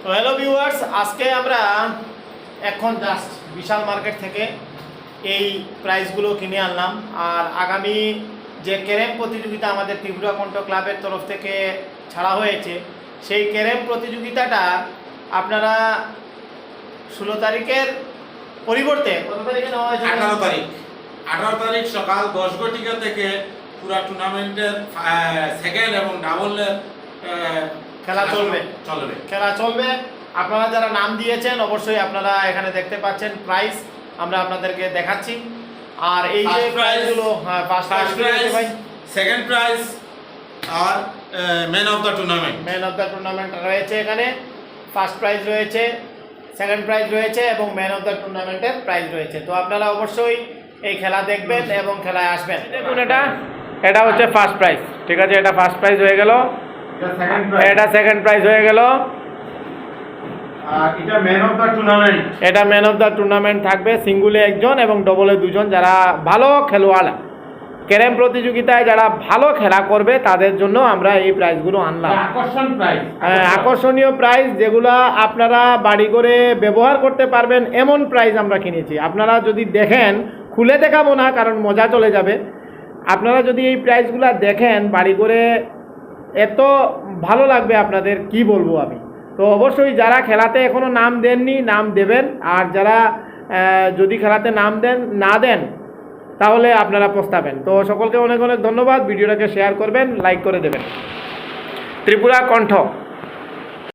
তো hello viewers, আজকে আমরা এখন জাস্ট বিশাল মার্কেট থেকে এই প্রাইসগুলো কিনে আনলাম। আর আগামী যে ক্যারেম প্রতিযোগিতা আমাদের ত্রিপুরা কণ্ঠ ক্লাবের তরফ থেকে ছাড়া হয়েছে, সেই ক্যারেম প্রতিযোগিতাটা আপনারা 16 তারিখের পরিবর্তে কত তারিখে নেওয়া হয়েছে? 18 তারিখ সকাল 10 ঘটিকা থেকে পুরো টুর্নামেন্টের সেকেন্ড এবং ডাবলের খেলা চলবে। আপনারা যারা নাম দিয়েছেন অবশ্যই আপনারা এখানে দেখতে পাচ্ছেন প্রাইস আমরা আপনাদেরকে দেখাচ্ছি। আর এই যে প্রাইসগুলো, হ্যাঁ, ফার্স্ট প্রাইজ ভাই, সেকেন্ড প্রাইজ আর ম্যান অফ দ্য টুর্নামেন্ট রয়েছে এখানে। ফার্স্ট প্রাইজ রয়েছে, সেকেন্ড প্রাইজ রয়েছে এবং ম্যান অফ দ্য টুর্নামেন্টের প্রাইজ রয়েছে। তো আপনারা অবশ্যই এই খেলা দেখবেন এবং খেলায় আসবেন। দেখুন, এটা হচ্ছে ফার্স্ট প্রাইজ, ঠিক আছে? এটা ফার্স্ট প্রাইজ হয়ে গেল, এটা সেকেন্ড প্রাইজ হয়ে গেল, আর এটা ম্যান অফ দ্য টুর্নামেন্ট থাকবে। সিঙ্গুলে একজন এবং ডবলে দুজন, যারা ভালো খেলোয়াড় ক্যারেম প্রতিযোগিতায় যারা ভালো খেলা করবে তাদের জন্য আমরা এই প্রাইজগুলো আনলাম। আকর্ষণীয় প্রাইজ, যেগুলো আপনারা বাড়ি করে ব্যবহার করতে পারবেন এমন প্রাইজ আমরা কিনেছি। আপনারা যদি দেখেন, খুলে দেখাবো না কারণ মজা চলে যাবে। আপনারা যদি এই প্রাইজগুলো দেখেন বাড়ি করে, এত ভালো লাগবে আপনাদের, কি বলবো আমি। তো অবশ্যই যারা খেলাতে এখনও নাম দেননি, নাম দেবেন। আর যারা যদি খেলাতে নাম না দেন তাহলে আপনারা পস্তাবেন। তো সকলকে অনেক অনেক ধন্যবাদ। ভিডিওটাকে শেয়ার করবেন, লাইক করে দেবেন। ত্রিপুরা কণ্ঠ।